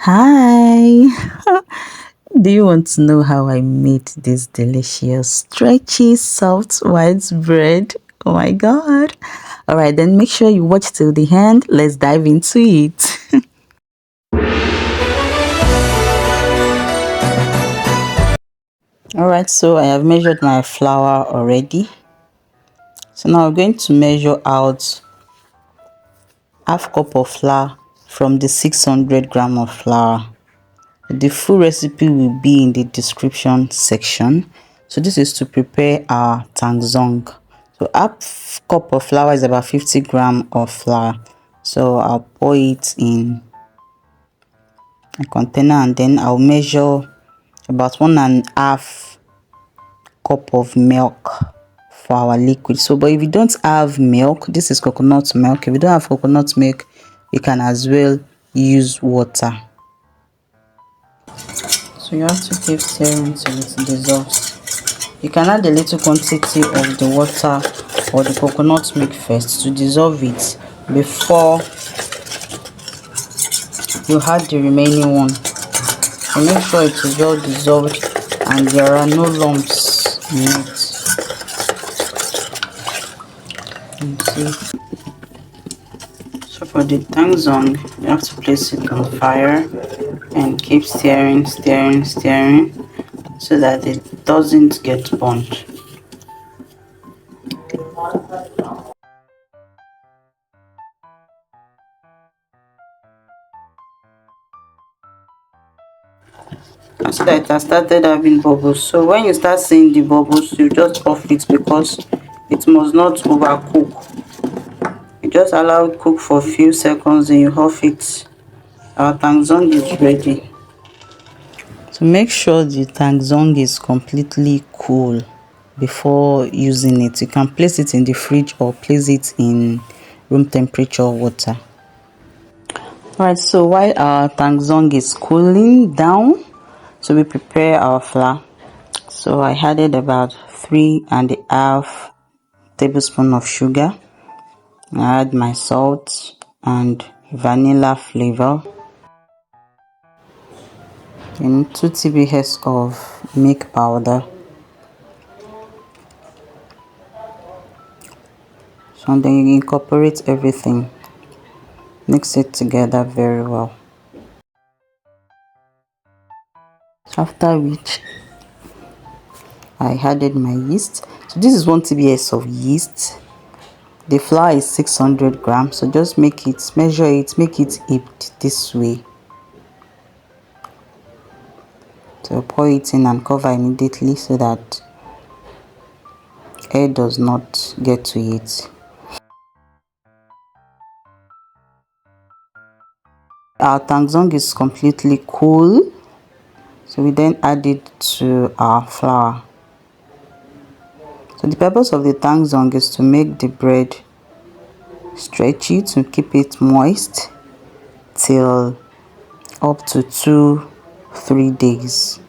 Hi! Do you want to know how I made this delicious, stretchy, soft white bread? Oh my god! Alright, then make sure you watch till the end. Let's dive into it. Alright, so I have measured my flour already. So now I'm going to measure out half cup of flour from the 600 gram of flour. The full recipe will be in the description section. So this is to prepare our Tanghzong. So half cup of flour is about 50 gram of flour. So I'll pour it in a container and then I'll measure about 1.5 cup of milk for our liquid. So but if you don't have milk, this is coconut milk. If you don't have coconut milk, you can as well use water. So you have to keep stirring until it dissolves. You can add a little quantity of the water or the coconut milk first to dissolve it before you add the remaining one. So make sure it is well dissolved and there are no lumps in it. You see. So for the Tanghzong, you have to place it on fire and keep stirring so that it doesn't get burnt. And see that it has started having bubbles. So when you start seeing the bubbles, you just off it because it must not overcook. You just allow it cook for a few seconds, then you off it. Our Tanghzong is ready. So make sure the Tanghzong is completely cool before using it. You can place it in the fridge or place it in room temperature water. Alright, so while our Tanghzong is cooling down, so we prepare our flour. So I added about 3.5 tablespoons of sugar. I add my salt and vanilla flavor. Then 2 tbs of milk powder. So then you incorporate everything. Mix it together very well. After which I added my yeast. So this is 1 tbs of yeast. The flour is 600 grams, so just measure it, make it heaped this way. So pour it in and cover immediately so that air does not get to it. Our Tanghzong is completely cool, so we then add it to our flour. So the purpose of the Tanghzong is to make the bread stretchy, to keep it moist till up to 2-3 days.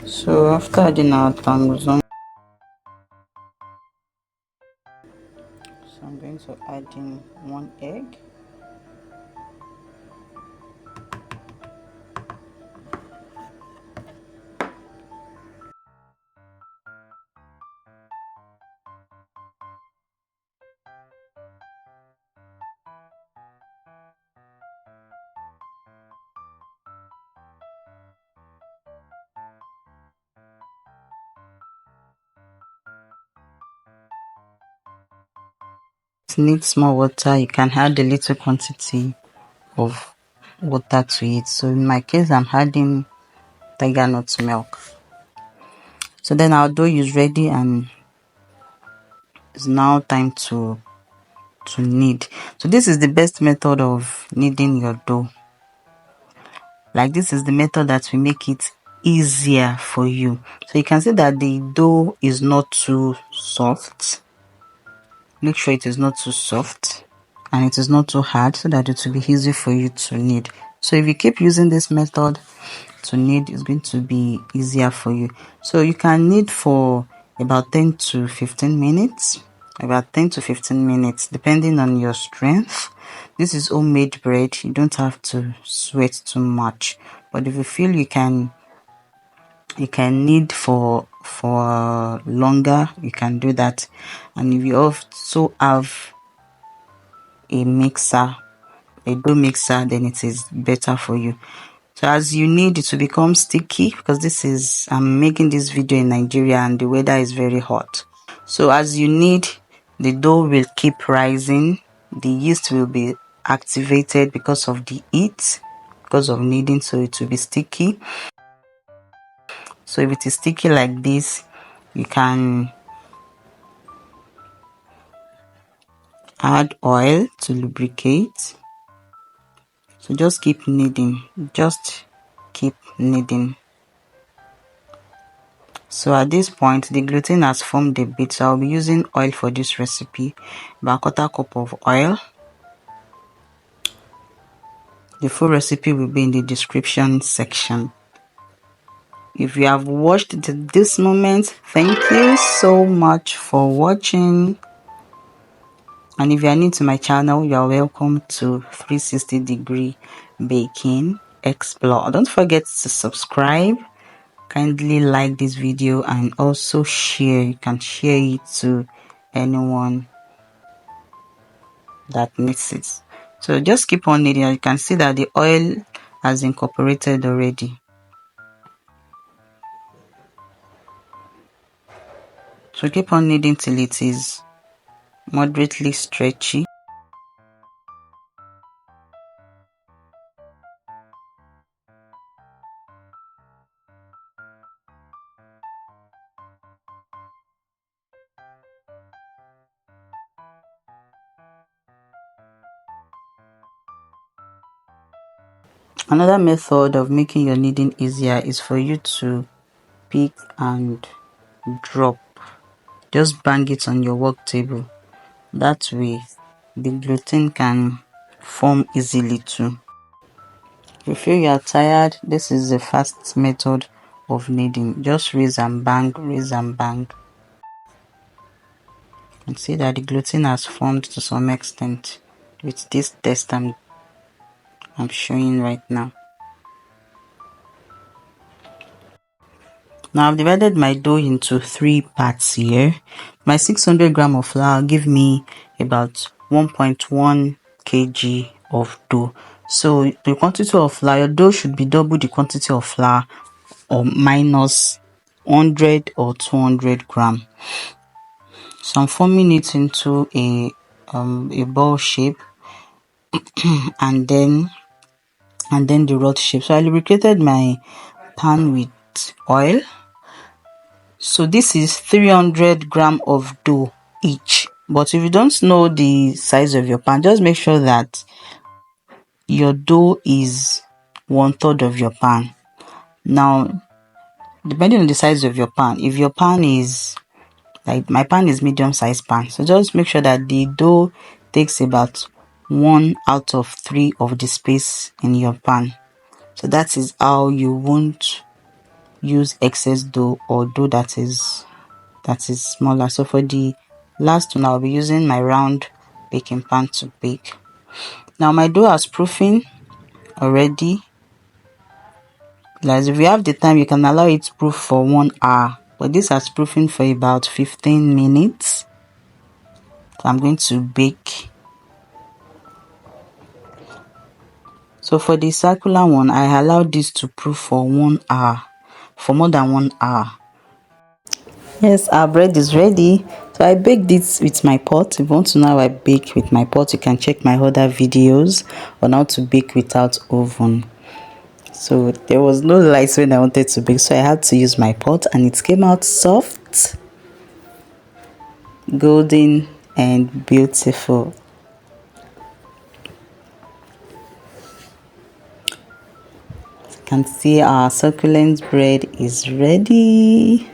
So after adding our Tanghzong, so I'm going to add in 1 egg. It needs more water. You can add a little quantity of water to it. So in my case, I'm adding tiger nut milk. So then our dough is ready and it's now time to knead. So this is the best method of kneading your dough. Like this is the method that will make it easier for you. So you can see that the dough is not too soft. Make sure it is not too soft and it is not too hard so that it will be easy for you to knead. So if you keep using this method to knead, it's going to be easier for you. So you can knead for about 10 to 15 minutes, depending on your strength. This is homemade bread. You don't have to sweat too much, but if you feel you can knead for longer, you can do that. And if you also have a mixer, a dough mixer, then it is better for you. So as you knead it to become sticky, because I'm making this video in Nigeria and the weather is very hot. So as you knead, the dough will keep rising, the yeast will be activated because of the heat, because of kneading, so it will be sticky. So if it is sticky like this, you can add oil to lubricate. So just keep kneading, So at this point the gluten has formed a bit, so I'll be using oil for this recipe, about 1/4 cup of oil. The full recipe will be in the description section. If you have watched to this moment, thank you so much for watching. And if you are new to my channel, you are welcome to 360-degree baking explore. Don't forget to subscribe, kindly like this video, and also share. You can share it to anyone that needs it. So just keep on kneading. You can see that the oil has incorporated already. So keep on kneading till it is moderately stretchy. Another method of making your kneading easier is for you to pick and drop. Just bang it on your work table. That way the gluten can form easily too. If you feel you are tired, this is the fast method of kneading. Just raise and bang, raise and bang. You can see that the gluten has formed to some extent with this test I'm showing right now. Now I've divided my dough into 3 parts here. My 600 gram of flour give me about 1.1 kg of dough. So the quantity of flour, your dough should be double the quantity of flour or minus 100 or 200 gram. So I'm forming it into a ball shape and then the rod shape. So I lubricated my pan with oil. So this is 300 gram of dough each. But if you don't know the size of your pan, just make sure that your dough is 1/3 of your pan. Now, depending on the size of your pan, if your pan is like my pan is medium size pan, so just make sure that the dough takes about 1/3 of the space in your pan. So that is how you won't use excess dough or dough that is smaller. So for the last one, I'll be using my round baking pan to bake. Now my dough has proofing already. Like if you have the time, you can allow it to proof for 1 hour, but this has proofing for about 15 minutes. So I'm going to bake. So for the circular one, I allowed this to proof for 1 hour, for more than 1 hour. Yes, our bread is ready. So I baked this with my pot. If you want to know how I bake with my pot, you can check my other videos on how to bake without oven. So there was no light when I wanted to bake, so I had to use my pot, and it came out soft, golden, and beautiful. You can see our succulent bread is ready.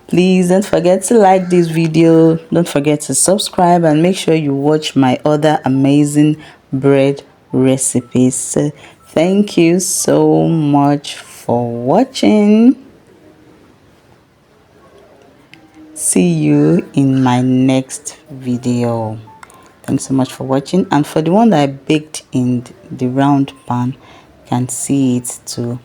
Please don't forget to like this video, don't forget to subscribe, and make sure you watch my other amazing bread recipes. So thank you so much for watching. See you in my next video. Thanks so much for watching. And for the one that I baked in the round pan, you can see it too.